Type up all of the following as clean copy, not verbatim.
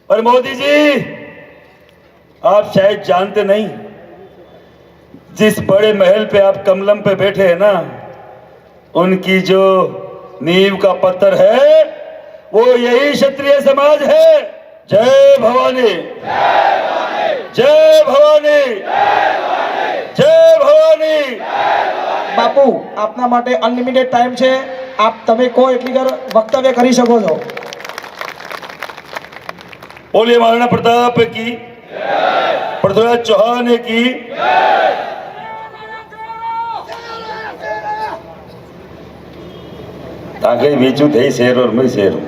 और मोदी जी, आप शायद जानते नहीं, जिस बड़े महल पे आप कमलम पे बैठे हैं ना, उनकी जो नींव का पत्थर है वो यही क्षत्रिय समाज है। जय भवानी, जय भवानी, जय भवानी। बापू, आपना માટે અનલિમિટેડ ટાઈમ છે, આપ તમે કો એટલી ઘર વક્તવ્ય કરી શકો છો। बोलिए महाराणा प्रताप की, पृथ्वीराज चौहान की। ताकि बीचू थे शेर और मैं शेर हूं।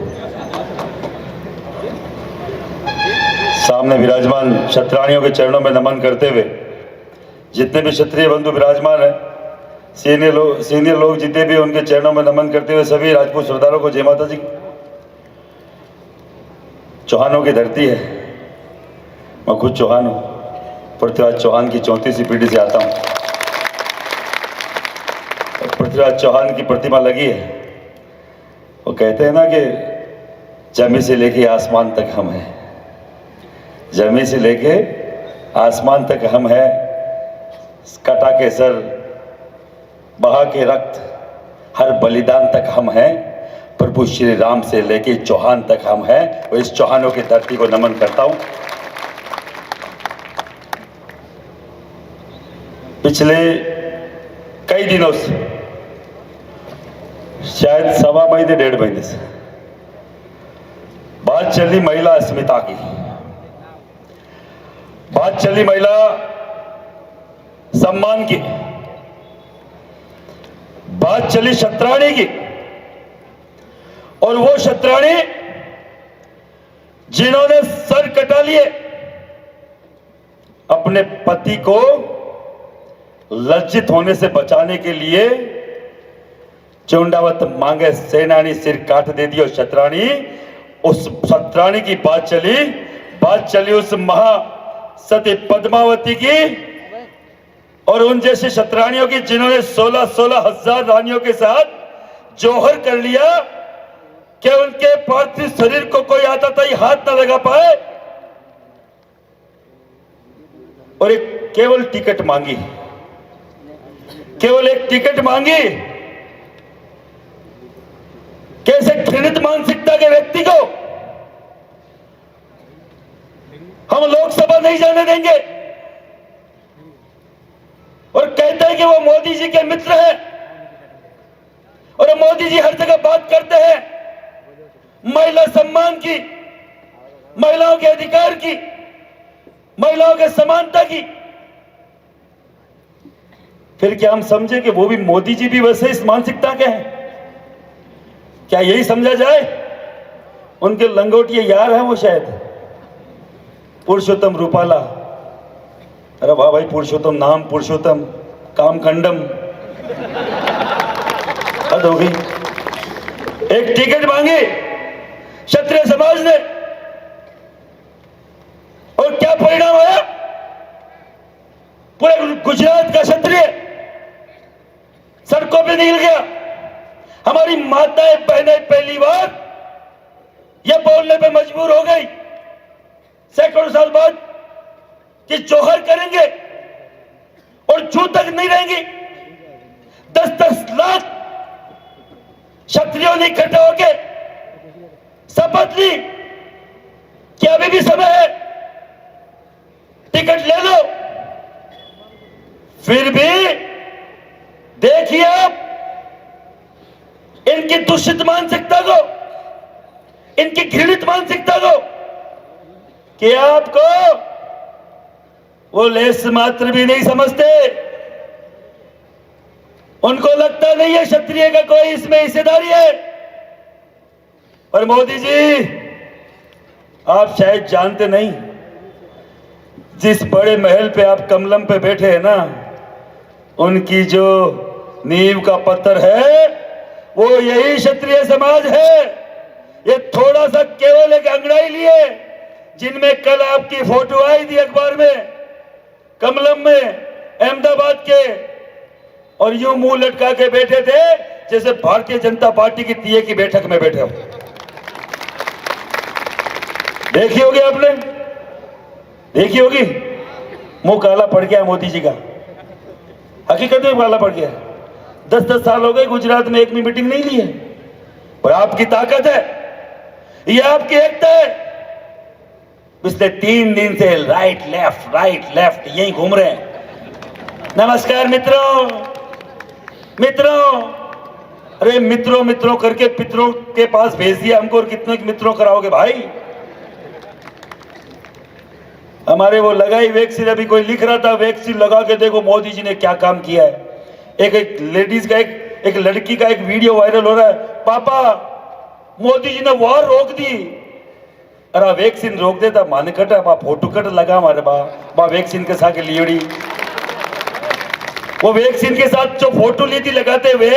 सामने विराजमान क्षत्राणियों के चरणों में नमन करते हुए जितने भी क्षत्रिय बंधु विराजमान है, सीनियर लोग जितने भी, उनके चरणों में नमन करते हुए सभी राजपूत श्रद्धालुओं को जय माता जी। चौहानों की धरती है, मैं खुद चौहान हूं, पृथ्वीराज चौहान की 34वीं पीढ़ी से आता हूं। पृथ्वीराज चौहान की प्रतिमा लगी है। वो कहते हैं ना कि जमीन से लेके आसमान तक हम हैं, जमीन से लेके आसमान तक हम हैं। कटा के सर, बहा के रक्त, हर बलिदान तक हम हैं। प्रभु श्री राम से लेके चौहान तक हम हैं। और इस चौहानों की धरती को नमन करता हूं। पिछले कई दिनों से, शायद सवा महीने 1.5 महीने से बात चली महिला अस्मिता की, बात चली महिला सम्मान की, बात चली क्षत्राणी की। और वो क्षत्राणी जिन्होंने सर कटा लिए, अपने पति को लज्जित होने से बचाने के लिए चुंडावत मांगे सेनानी सिर काट दे दी। और क्षत्राणी, उस क्षत्राणी की बात चली उस महासती पद्मावती की और उन जैसे क्षत्राणियों की जिन्होंने 16 हजार रानियों के साथ जौहर कर लिया कि उनके पार्थिव शरीर को कोई आता था हाथ न लगा पाए। और एक केवल टिकट मांगी, केवल एक टिकट मांगी। कैसे घृणित मानसिकता के व्यक्ति को हम लोकसभा नहीं जाने देंगे। और कहते हैं कि वो मोदी जी के मित्र हैं और मोदी जी हर जगह बात करते हैं महिला सम्मान की, महिलाओं के अधिकार की, महिलाओं के समानता की। फिर क्या हम समझे कि वो भी, मोदी जी भी वैसे इस मानसिकता के हैं? क्या यही समझा जाए? उनके लंगोटिए यार हैं वो शायद, पुरुषोत्तम रूपाला। अरे वाह भाई, पुरुषोत्तम नाम, पुरुषोत्तम कामखंडम, हद हो गई। एक टिकट मांगी क्षत्रिय समाज ने और क्या परिणाम आया? पूरे गुजरात का क्षत्रिय सड़कों पे निकल गया। हमारी माताएं बहनें पहली बार यह बोलने पे मजबूर हो गई सैकड़ों साल बाद कि जौहर करेंगे और जू तक नहीं रहेंगी। 10-10 लाख क्षत्रियों ने इकट्ठा होके शपथ ली कि अभी भी समय है, टिकट ले लो। फिर भी देखिए आप इनकी दूषित मानसिकता को, इनकी घृणित मानसिकता को, कि आपको वो लेस मात्र भी नहीं समझते। उनको लगता नहीं है क्षत्रिय का कोई इसमें हिस्सेदारी है। और मोदी जी, आप शायद जानते नहीं, जिस बड़े महल पे आप कमलम पे बैठे हैं ना, उनकी जो नींव का पत्थर है वो यही क्षत्रिय समाज है। ये थोड़ा सा केवल एक अंगड़ाई लिए, जिनमें कल आपकी फोटो आई थी अखबार में, कमलम में, अहमदाबाद के, और यूं मुंह लटका के बैठे थे जैसे भारतीय जनता पार्टी की टीए की बैठक में बैठे हो। देखी होगी आपने, देखी होगी। मुंह काला पड़ गया मोदी जी का, हकीकत में काला पड़ गया। 10-10 साल हो गए गुजरात में एक भी मीटिंग नहीं ली है। और आपकी ताकत है, ये आपकी एकता है। पिछले 3 दिन से राइट लेफ्ट यही घूम रहे हैं। नमस्कार मित्रों, मित्रों, अरे मित्रों मित्रों करके पितरों के पास भेज दिया हमको, और कितने मित्रों कराओगे भाई। हमारे वो लगाई वैक्सीन, अभी कोई लिख रहा था वैक्सीन लगा के देखो मोदी जी ने क्या काम किया है। एक लेडीज का एक लड़की का एक वीडियो वायरल हो रहा है, पापा मोदी जी ने वॉर रोक दी। अरे वैक्सीन रोक देता मान कट बा फोटो कट लगा हमारे बा वैक्सीन के साथ लियोड़ी। वो वैक्सीन के साथ जो फोटो ली थी लगाते हुए,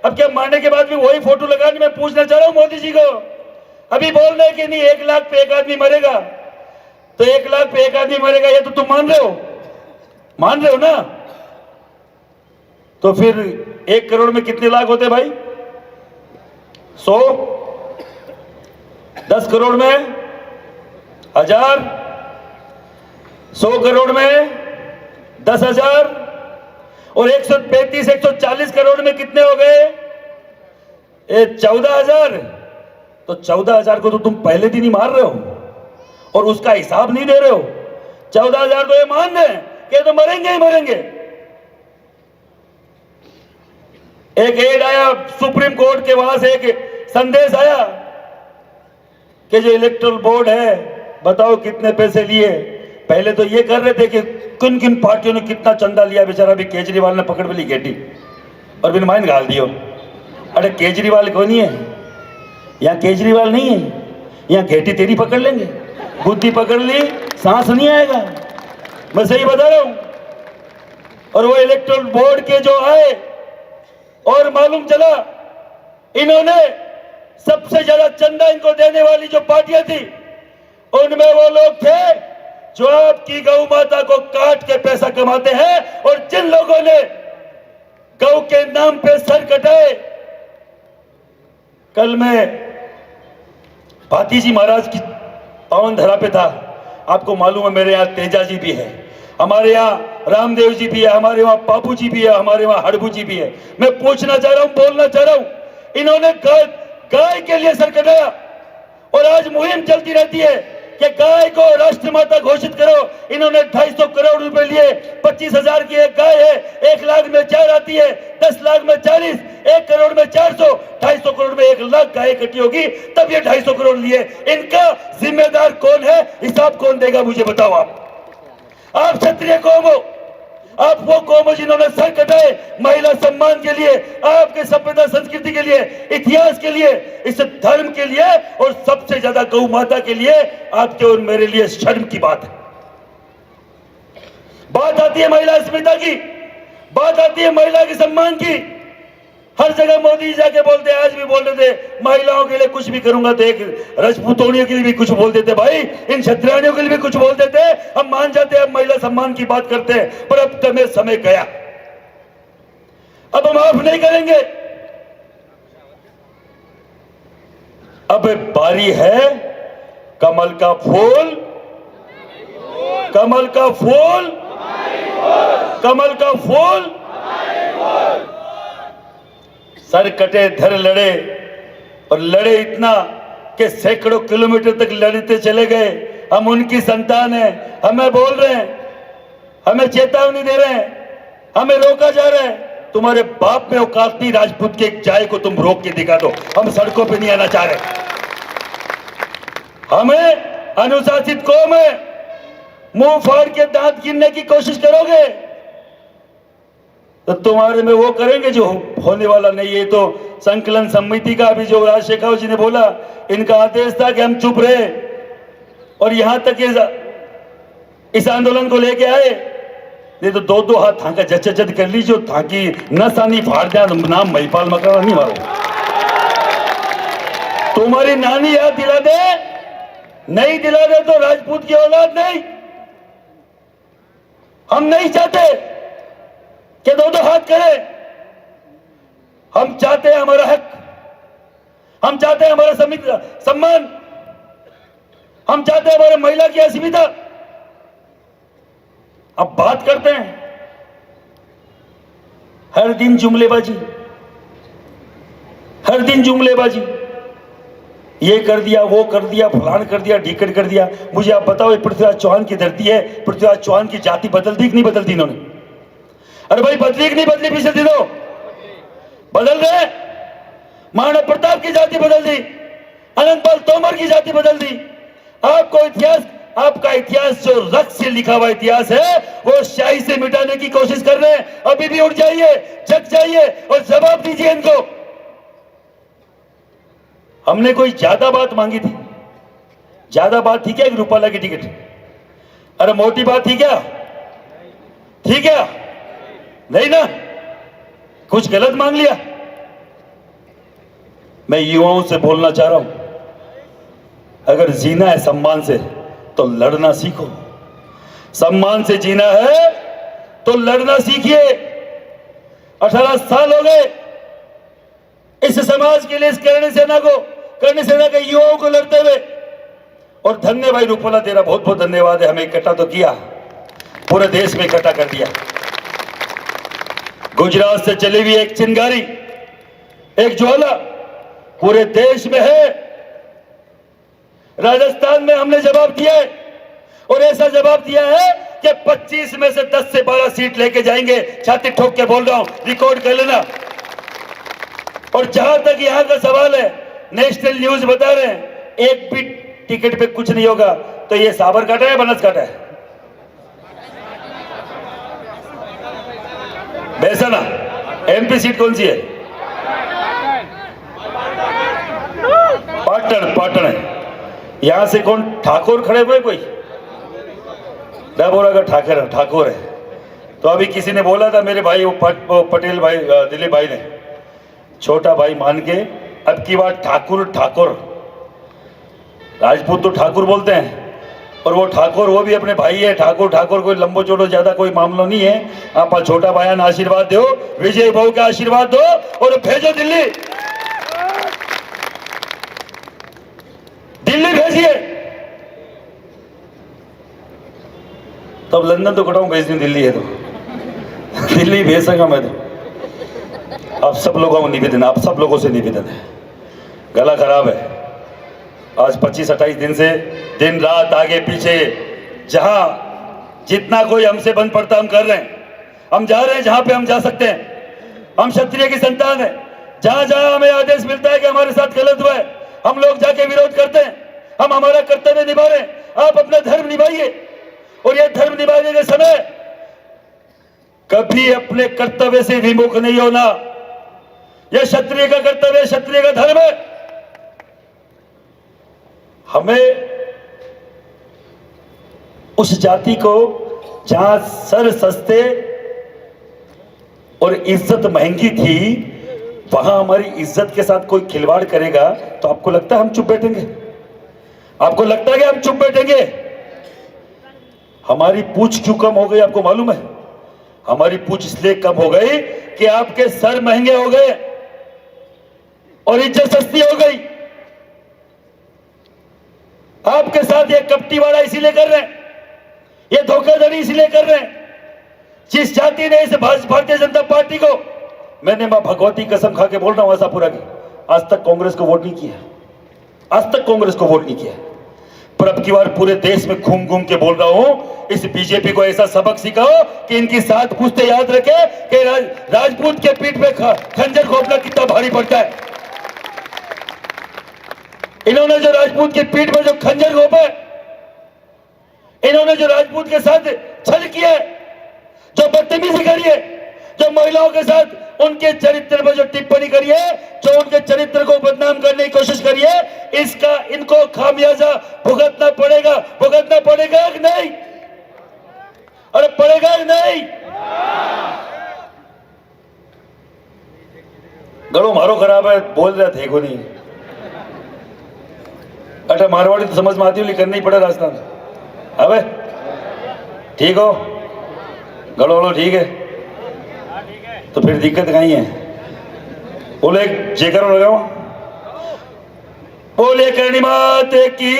अब क्या मारने के बाद भी वही फोटो लगाने। मैं पूछना चाह रहा हूं मोदी जी को, अभी बोल रहे कि नहीं 1 लाख पे एक आदमी मरेगा, तो 1 लाख पे एक आदमी मरेगा, ये तो तुम मान रहे हो, मान रहे हो ना। तो फिर 1 करोड़ में कितने लाख होते भाई? 100, 10 करोड़ में 1000, 100 करोड़ में 10,000, और 140 करोड़ में कितने हो गए? 14,000। तो 14,000 को तो तुम पहले दिन ही मार रहे हो और उसका हिसाब नहीं दे रहे हो। 14,000 तो ये मान रहे कि तो मरेंगे ही मरेंगे। एक एड आया सुप्रीम कोर्ट के, वहां से एक संदेश आया कि जो इलेक्टोरल बोर्ड है बताओ कितने पैसे लिए। पहले तो ये कर रहे थे कि किन किन पार्टियों ने कितना चंदा लिया। बेचारा भी केजरीवाल ने पकड़ ली गेटी और बिन माइन गाल दियो। अरे केजरीवाल कौन है? यहाँ केजरीवाल नहीं है, यहाँ घेटी तेरी पकड़ लेंगे। बुद्धि पकड़ ली, सांस नहीं आएगा, मैं सही बता रहा हूं। और वो इलेक्टोरल बोर्ड के जो आए और मालूम चला इन्होंने सबसे ज्यादा चंदा इनको देने वाली जो पार्टियां थी उनमें वो लोग थे जो आपकी गौ माता को काट के पैसा कमाते हैं। और जिन लोगों ने गौ के नाम पे सर कटाए, कल मैं भाती जी महाराज की पावन धरा पे था। आपको मालूम है मेरे यहाँ तेजा जी भी है, हमारे यहाँ रामदेव जी भी है, हमारे वहां बापू जी भी है, हमारे वहां हड़बू जी भी है। मैं पूछना चाह रहा हूं, बोलना चाह रहा हूं, इन्होंने गाय के लिए सर कटाया और आज मुहिम चलती रहती है कि गाय को राष्ट्रमाता घोषित करो। इन्होंने 250 करोड़ रुपए लिए। 25,000 की एक गाय है, 1 लाख में 4 आती है, 10 लाख में 40, 1 करोड़ में 400, 250 करोड़ में 1 लाख गाय इकट्ठी होगी, तब ये 250 करोड़ लिए। इनका जिम्मेदार कौन है? हिसाब कौन देगा मुझे बताओ। आप क्षत्रिय कौम हो, आप वो कौम हो जिन्होंने सर कटाए महिला सम्मान के लिए, आपके सभ्यता संस्कृति के लिए, इतिहास के लिए, इस धर्म के लिए, और सबसे ज्यादा गौ माता के लिए। आपके और मेरे लिए शर्म की बात है। बात आती है महिला अस्मिता की, बात आती है महिला के सम्मान की। हर जगह मोदी जी जाके बोलते हैं, आज भी बोल रहे थे महिलाओं के लिए कुछ भी करूंगा, तो एक राजपूतोनियों के लिए भी कुछ बोल देते, भाई इन क्षत्रियों के लिए भी कुछ बोल देते। हम मान जाते हैं, अब महिला सम्मान की बात करते हैं, पर अब तमें समय गया, अब हम माफ नहीं करेंगे। अब बारी है कमल का फूल, कमल का फूल, कमल का फूल। सर कटे धर लड़े, और लड़े इतना कि सैकड़ों किलोमीटर तक लड़ते चले गए। हम उनकी संतान हैं, हमें बोल रहे हैं, हमें चेतावनी दे रहे हैं, हमें रोका जा रहा है। तुम्हारे बाप में औकात नहीं, राजपूत के एक जाय को तुम रोक के दिखा दो। हम सड़कों पे नहीं आना चाह रहे। हमें अनुशासित कौम है, मुंह फाड़ के दांत गिनने की कोशिश करोगे तो तुम्हारे में वो करेंगे जो होने वाला नहीं है। तो संकलन समिति का अभी जो राज शेखावत जी ने बोला, इनका आदेश था कि हम चुप रहे, और यहां तक इस आंदोलन को लेके आए। नहीं तो 2-2 हाथ थाका जच्चद कर लीजिए, थाकी नसानी फाड़ दिया, नाम महिपाल मकराना नहीं मारो। तुम्हारी नानी याद दिला दे, नहीं दिला दे तो राजपूत की औलाद नहीं। हम नहीं चाहते कि 2-2 हाथ करें। हम चाहते हैं हमारा हक, हम चाहते हैं हमारा सम्मान। हम चाहते हैं हमारे महिला की असुविधा। अब बात करते हैं हर दिन जुमलेबाजी, हर दिन जुमलेबाजी, ये कर दिया, वो कर दिया, फलान कर दिया, ढीकन कर दिया। मुझे आप बताओ, ये पृथ्वीराज चौहान की धरती है, पृथ्वीराज चौहान की जाति बदल दी कि नहीं बदल दी इन्होंने? अरे भाई बदली कि नहीं बदली? पिछले दिनों बदल रहे। महाराणा प्रताप की जाति बदल दी, अनंतपाल तोमर की जाति बदल दी। आपको इतिहास, आपका इतिहास जो रक्त से लिखा हुआ इतिहास है, वो शाही से मिटाने की कोशिश कर रहे हैं। अभी भी उठ जाइए, जग जाइए और जवाब दीजिए इनको। हमने कोई ज्यादा बात मांगी थी? ज्यादा बात थी क्या एक रूपाला की टिकट? अरे मोटी बात थी क्या? थी क्या? नहीं ना? कुछ गलत मांग लिया? मैं युवाओं से बोलना चाह रहा हूं, अगर जीना है सम्मान से तो लड़ना सीखो। सम्मान से जीना है तो लड़ना सीखिए। 18 साल हो गए इस समाज के लिए, इस करणी सेना के युवाओं को लड़ते हुए। और धन्य भाई रूपाला, तेरा बहुत बहुत धन्यवाद है। हमें इकट्ठा तो किया, पूरे देश में इकट्ठा कर दिया। गुजरात से चली हुई एक चिंगारी, एक ज्वाला पूरे देश में है। राजस्थान में हमने जवाब दिया है, और ऐसा जवाब दिया है कि 25 में से 10 से 12 सीट लेके जाएंगे। छाती ठोक के बोल रहा हूं, रिकॉर्ड कर लेना। और जहां तक यहां का सवाल है, नेशनल न्यूज बता रहे हैं एक भी टिकट पे कुछ नहीं होगा। तो ये साबरकांठा है, बनासकांठा है? बेसाना। एमपी सीट कौन सी है? पाटन है। यहां से कौन ठाकुर खड़े हुए? कोई बोला ठाकुर है। तो अभी किसी ने बोला था मेरे भाई, वो पटेल भाई, दिलीप भाई ने, छोटा भाई मान के अब की बात ठाकुर। राजपूत तो ठाकुर बोलते हैं, और वो ठाकुर वो भी अपने भाई है। ठाकुर कोई लंबो चौड़ो ज्यादा कोई मामला नहीं है। आप छोटा भाई ने आशीर्वाद दो, विजय बहु का आशीर्वाद दो और भेजो दिल्ली। दिल्ली भेजिए। तब लंदन तो कटाऊं, भेज दूं दिल्ली है तो दिल्ली भेज सका मैं तो। आप सब लोगों को निवेदन, आप सब लोगों से निवेदन है, गला खराब है। आज 25-28 दिन से दिन रात आगे पीछे जहां जितना कोई हमसे बन पड़ता हम कर रहे हैं। हम जा रहे हैं जहां पे हम जा सकते हैं। हम क्षत्रिय की संतान है। जहां जहां हमें आदेश मिलता है कि हमारे साथ गलत हुआ है, हम लोग जाके विरोध करते हैं। हम हमारा कर्तव्य निभा रहे हैं। आप अपना धर्म निभाइए, और यह धर्म निभाने के समय कभी अपने कर्तव्य से विमुख नहीं होना। यह क्षत्रिय का कर्तव्य, क्षत्रिय का धर्म है। हमें उस जाति को जहां सर सस्ते और इज्जत महंगी थी, वहां हमारी इज्जत के साथ कोई खिलवाड़ करेगा तो आपको लगता है हम चुप बैठेंगे? आपको लगता है कि हम चुप बैठेंगे? हमारी पूछ क्यों कम हो गई आपको मालूम है? हमारी पूछ इसलिए कम हो गई कि आपके सर महंगे हो गए और इज्जत सस्ती हो गई। आपके साथ ये कपटीवाड़ा इसीलिए कर रहे हैं, ये धोखाधड़ी इसलिए कर रहे हैं। जिस जाति ने इस भारतीय जनता पार्टी को, मैंने मां भगवती कसम खा के बोल रहा हूं आशापुरा की, आज तक कांग्रेस को वोट नहीं किया, आज तक कांग्रेस को वोट नहीं किया। पर अब की बार पूरे देश में घूम घूम के बोल रहा हूं, इस बीजेपी को ऐसा सबक सिखाओ कि इनकी साथ पूछते याद रखे कि राजपूत के पीठ पे खंजर घोंपना कितना भारी पड़ता है। इन्होंने जो राजपूत की पीठ पर जो खंजर घोंपा, इन्होंने जो राजपूत के साथ छल किया, जो बदतमीजी करी है, जो महिलाओं के साथ उनके चरित्र पर जो टिप्पणी करी है, जो उनके चरित्र को बदनाम करने की कोशिश करी है, इसका इनको खामियाजा भुगतना पड़ेगा। भुगतना पड़ेगा कि नहीं? अरे पड़ेगा कि नहीं? गड़ो मारो खराब है, बोल रहे थे को नहीं। अच्छा मारवाड़ी तो समझ में आती हो, लेकिन करना ही पड़ा राजस्थान। अबे ठीक हो, गड़ो गड़ो ठीक है, तो फिर दिक्कत कहीं है? बोले जेकर लगाओ। बोले करणी माते की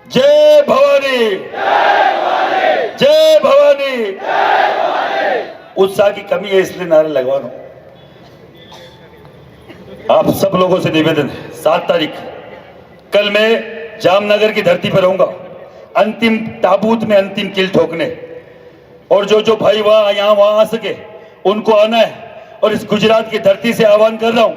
जय भवानी, जय भवानी। उत्साह की कमी है इसलिए नारे लगवा रहा हूं। आप सब लोगों से निवेदन है, 7 तारीख कल मैं जामनगर की धरती पर रहूंगा, अंतिम ताबूत में अंतिम किल ठोकने। और जो भाई वहां यहां वहां आ सके उनको आना है। और इस गुजरात की धरती से आह्वान कर रहा हूं,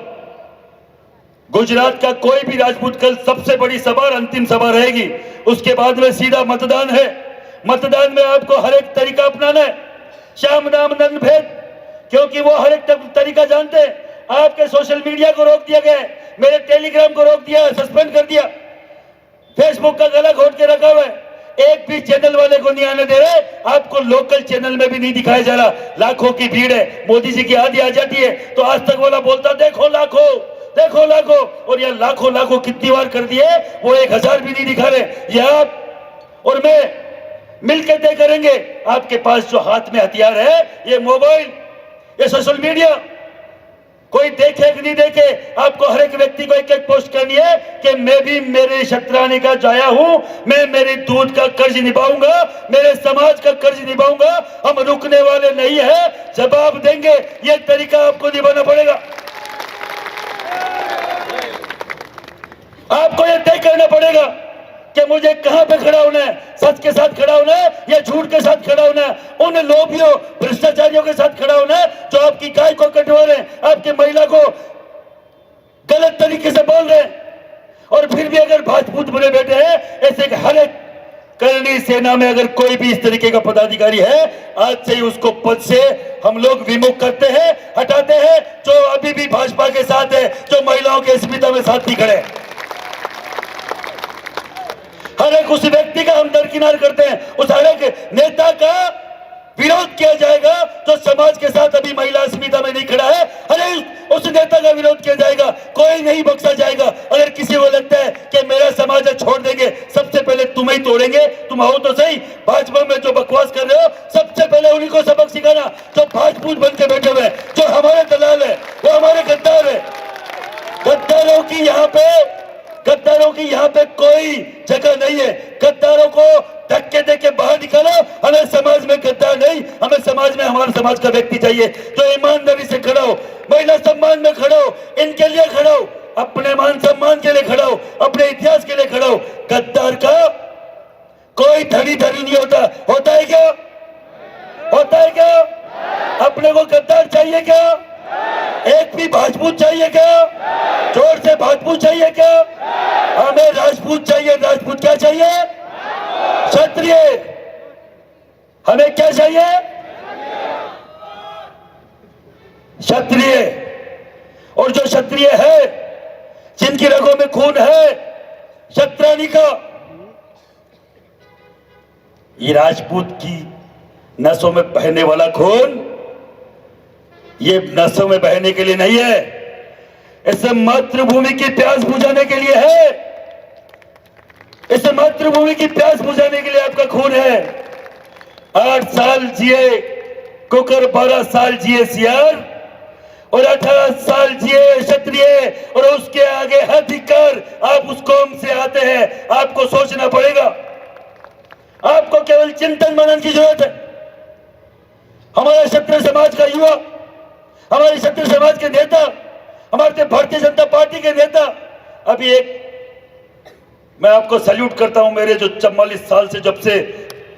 गुजरात का कोई भी राजपूत कल सबसे बड़ी सभा, अंतिम सभा रहेगी। उसके बाद में सीधा मतदान है। मतदान में आपको हर एक तरीका अपनाना है, श्याम नाम नंद भेद, क्योंकि वो हर एक तरीका जानते हैं। आपके सोशल मीडिया को रोक दिया गया है, मेरे टेलीग्राम को रोक दिया, सस्पेंड कर दिया, फेसबुक का गला घोट के रखा हुआ है, एक भी चैनल वाले को नहीं आने दे रहे। आपको लोकल चैनल में भी नहीं दिखाया जा रहा। लाखों की भीड़ है, मोदी जी की आधी आ जाती है तो आज तक वाला बोलता देखो लाखों, देखो लाखों, और ये लाखों लाखों कितनी बार कर दिए, वो 1000 भी नहीं दिखा रहे। ये आप और मैं मिलकर तय करेंगे। आपके पास जो हाथ में हथियार है, ये मोबाइल, ये सोशल मीडिया, कोई देखे कि नहीं देखे, आपको हर एक व्यक्ति को एक एक पोस्ट करनी है कि मैं भी मेरे क्षत्राणी का जाया हूं, मैं मेरे दूध का कर्ज निभाऊंगा, मेरे समाज का कर्ज निभाऊंगा। हम रुकने वाले नहीं है, जवाब देंगे। ये तरीका आपको निभाना पड़ेगा। आपको ये तय करना पड़ेगा कि मुझे कहां पे खड़ा होना है, सच के साथ खड़ा होना है या झूठ के साथ खड़ा होना है, उन लोभियों भ्रष्टाचारियों के साथ खड़ा होना है जो आपकी गाय को कटवा रहे हैं, आपकी महिला को गलत तरीके से बोल रहे हैं। और फिर भी अगर भाजपूत बने बैठे हैं, ऐसे हर एक करणी सेना में अगर कोई भी इस तरीके का पदाधिकारी है, आज से ही उसको पद से हम लोग विमुख करते हैं, हटाते हैं। जो अभी भी भाजपा के साथ है, जो महिलाओं के अस्मिता में साथ नहीं खड़े, हर एक उस व्यक्ति का हम दरकिनार करते हैं। उस हर एक नेता का विरोध किया जाएगा जो समाज के साथ अभी महिला अस्मिता में नहीं खड़ा है। हर एक उस नेता का विरोध किया जाएगा, कोई नहीं बख्शा जाएगा। अगर किसी को लगता है कि मेरा समाज छोड़ देंगे, सबसे पहले तुम्हें ही तोड़ेंगे। तुम आओ तो सही, भाजपा में जो बकवास कर रहे हो, सबसे पहले उन्हीं को सबक सिखाना जो भाजपूत बन के बैठे हुए, जो हमारे दलाल है, वो हमारे गद्दार है। गद्दारों की यहाँ पे कोई जगह नहीं है। गद्दारों को धक्के दे के बाहर निकालो। हमें समाज में गद्दार नहीं, हमें समाज में हमारे समाज का व्यक्ति चाहिए जो ईमानदारी से खड़ा हो, महिला सम्मान में खड़ा हो, इनके लिए खड़ा हो, अपने मान सम्मान के लिए खड़ा हो, अपने इतिहास के लिए खड़ा हो। गद्दार का कोई धड़ी नहीं होता। होता है क्या? होता है क्या? अपने को गद्दार चाहिए क्या? एक भी भाजपूत चाहिए क्या? जोर से भाजपूत चाहिए क्या? हमें राजपूत चाहिए। राजपूत क्या चाहिए? क्षत्रिय। हमें क्या चाहिए? क्षत्रिय। और जो क्षत्रिय है, जिनकी रगों में खून है क्षत्राणी का, ये राजपूत की नसों में बहने वाला खून ये नसों में बहने के लिए नहीं है, इसे मातृभूमि की प्यास बुझाने के लिए है। इसे मातृभूमि की प्यास बुझाने के लिए आपका खून है। 8 साल जिए कुकर, 12 साल जिए सियार, और 18 साल जिए क्षत्रिय, और उसके आगे अधिकार। आप उस कौम से आते हैं, आपको सोचना पड़ेगा। आपको केवल चिंतन मनन की जरूरत है। हमारे क्षत्रिय समाज का युवा, हमारे क्षत्रिय समाज के नेता, हमारे भारतीय जनता पार्टी के नेता, अभी एक मैं आपको सैल्यूट करता हूं। मेरे जो 44 साल से जब से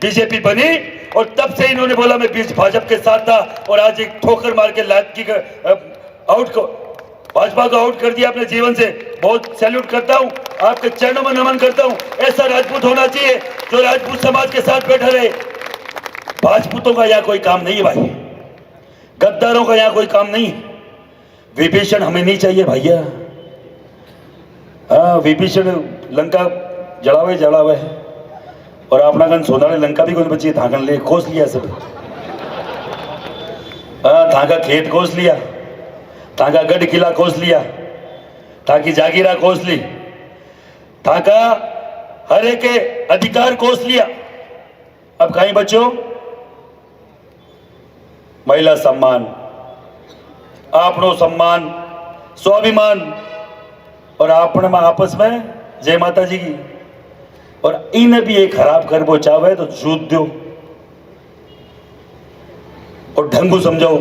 बीजेपी बनी और तब से इन्होंने बोला मैं बीच भाजपा के साथ था, और आज एक ठोकर मार के आउट को भाजपा को आउट कर दिया अपने जीवन से। बहुत सैल्यूट करता हूं, आपके चरणों में नमन करता हूं। ऐसा राजपूत होना चाहिए जो राजपूत समाज के साथ बैठा रहे। भाजपूतों का यहाँ कोई काम नहीं है भाई, गद्दारों का यहाँ कोई काम नहीं। विभीषण हमें नहीं चाहिए भैया। हाँ, विभीषण लंका जड़ावे और अपना गन सोनारे लंका भी कोई बची, धागन ले खोस लिया सब। हाँ, धागा खेत खोस लिया, धागा गढ़ किला खोस लिया, ताकि जागीरा खोस ली, धागा हरे के अधिकार खोस लिया। अब कहीं बच्चों महिला सम्मान, आपनो सम्मान, स्वाभिमान, और आपण में आपस में जय माता जी की। और इन्हें भी एक खराब कर वो चाहे तो जूत दो और ढंगू समझाओ।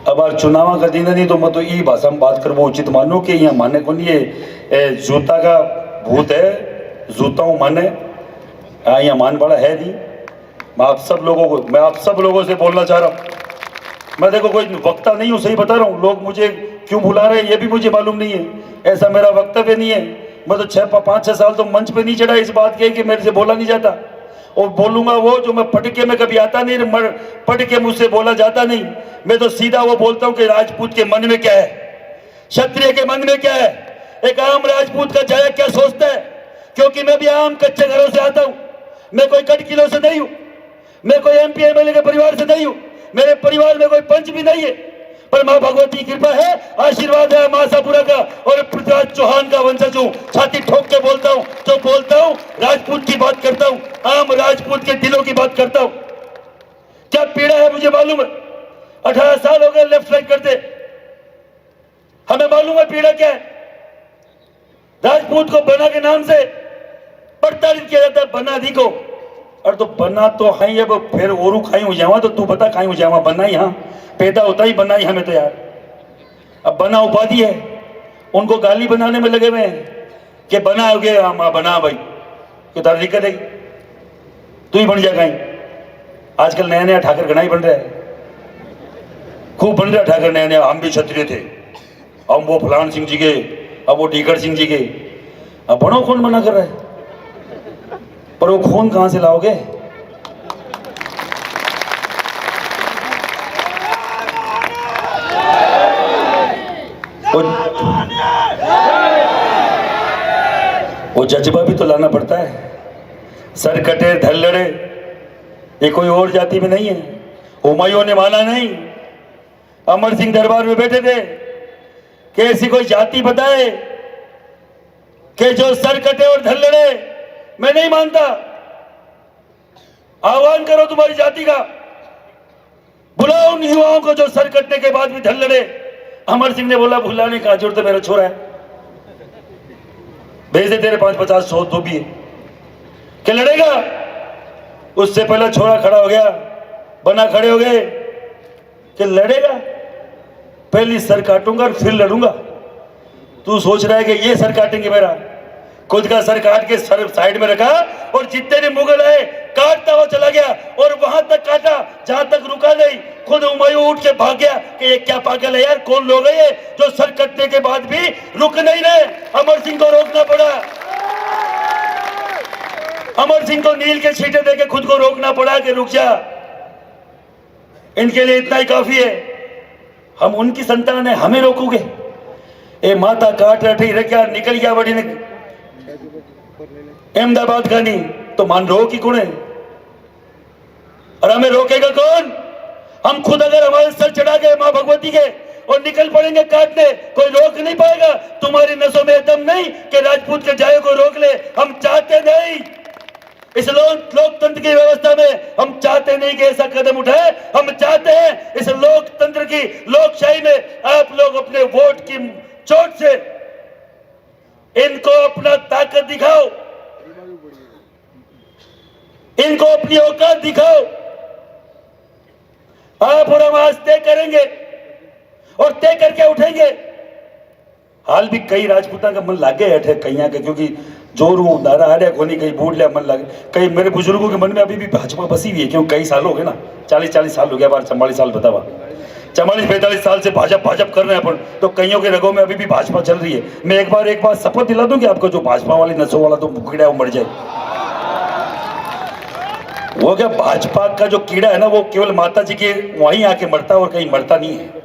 अब यार चुनाव का दिन नहीं तो मैं तो यही भाषा में बात करबो उचित मानो कि यहाँ माने को नहीं है जूता का भूत है, जूता हूँ माने यहाँ मान वाला है नहीं। मैं आप सब लोगों से बोलना चाह रहा हूँ। मैं देखो कोई वक्ता नहीं हूँ, सही बता रहा हूँ। लोग मुझे क्यों बुला रहे हैं ये भी मुझे मालूम नहीं है। ऐसा मेरा वक्तव्य नहीं है। मैं तो 5-6 साल तो मंच पे नहीं चढ़ा इस बात के कि मेरे से बोला नहीं जाता। और बोलूंगा वो जो मैं पढ़ के में कभी आता नहीं, पढ़ के मुझसे बोला जाता नहीं। मैं तो सीधा वो बोलता हूँ कि राजपूत के मन में क्या है, क्षत्रिय के मन में क्या है, एक आम राजपूत का जायक क्या सोचता है। क्योंकि मैं भी आम कच्चे घरों से आता हूँ। मैं कोई कट किलो से नहीं हूँ, मैं कोई MP MLA के परिवार से नहीं हूँ, मेरे परिवार में कोई पंच भी नहीं है। पर माँ भगवती की कृपा है, आशीर्वाद है माँ सापुरा का और पृथ्वीराज चौहान का वंशज हूँ। छाती ठोक के बोलता हूँ, जो बोलता हूँ राजपूत की बात करता हूँ, आम राजपूत के दिलों की बात करता हूँ। क्या पीड़ा है मुझे मालूम है। 18 साल हो गए लेफ्ट राइट करते, हमें मालूम है पीड़ा क्या है। राजपूत को बना के नाम से प्रताड़ित किया जाता है, बनाधी को। और तो बना तो है अब फिर औरू खाई हो जावा तो तू बता खाई हो जावा। बना यहाँ पैदा होता ही बना ही हमें तो यार। अब बना उपाधि है, उनको गाली बनाने में लगे हुए हैं कि बना हो गया। हाँ बना भाई कि तार दिक्कत है, तू ही बन जा कहीं। आजकल नया नया ठाकर घना ही बन रहा है, खूब बन रहा ठाकर नया नया। हम भी क्षत्रिय थे, हम वो फलान सिंह जी के, अब वो टीकर सिंह जी के। अब बनो कौन मना कर रहा है, पर वो खून कहां से लाओगे। वो जज्बा भी तो लाना पड़ता है। सर कटे धर लड़े, ये कोई और जाति में नहीं है। हुमायूं ने माना नहीं, अमर सिंह दरबार में बैठे थे कि ऐसी कोई जाति बताए कि जो सर कटे और धर लड़े। मैं नहीं मानता। आह्वान करो तुम्हारी जाति का, बुलाओ उन युवाओं को जो सर कटने के बाद भी धर लड़े। अमर सिंह ने बोला भुलाने का जोर तो मेरा छोरा है, भेज दे तेरे 5-50-100 तो भी क्या लड़ेगा। उससे पहले छोरा खड़ा हो गया, बना खड़े हो गए कि लड़ेगा, पहली सर काटूंगा और फिर लड़ूंगा। तू सोच रहा है कि ये सर काटेंगे मेरा, खुद का सर काट के सर साइड में रखा और जितने भी मुगल आए काटता हुआ चला गया और वहां तक काटा जहां तक रुका नहीं। खुद हुमायूं उठ के भाग गया कि ये क्या पागल है यार, कौन लोग है ये जो सर कटने के बाद भी रुक नहीं रहे। अमर सिंह को रोकना पड़ा, अमर सिंह को नील के छींटे देके खुद को रोकना पड़ा कि रुक जा, इनके लिए इतना ही काफी है। हम उनकी संतान है, हमें रोकोगे। ए माता काट रही रह क्या निकल गया बड़ी ने अहमदाबाद का नहीं तो मान रो की कौन है, और हमें रोकेगा कौन। हम खुद अगर हमारे सर चढ़ा गए मां भगवती के और निकल पड़ेंगे काटने, कोई रोक नहीं पाएगा। तुम्हारी नसों में दम नहीं कि राजपूत के जायों को रोक ले। हम चाहते नहीं, इस लोकतंत्र की व्यवस्था में हम चाहते नहीं कि ऐसा कदम उठाए। हम चाहते हैं इस लोकतंत्र की लोकशाही में आप लोग अपने वोट की चोट से इनको अपना ताकत दिखाओ, इनको अपनी औकात दिखाओ। आप और हम आज तय करेंगे और तय करके उठेंगे। हाल भी कई राजपूतां का मन लागे है कहीं के, क्योंकि जोरू नारा आ रहा कोनी, कहीं बूढ़ लिया मन लागे। कई मेरे बुजुर्गों के मन में अभी भी भाजपा बसी हुई है, क्यों कई साल हो गए ना, 40 साल हो गया, बार 44 साल बतावा, 44-45 साल से भाजपा कर रहे हैं अपन, तो कईयों के रगों में अभी भी भाजपा चल रही है। मैं एक बार शपथ दिला दूं कि आपको जो भाजपा वाली नसों वाला तो कीड़ा है वो मर जाए। वो क्या भाजपा का जो कीड़ा है ना वो केवल माता जी के वहीं आके मरता है और कहीं मरता नहीं है।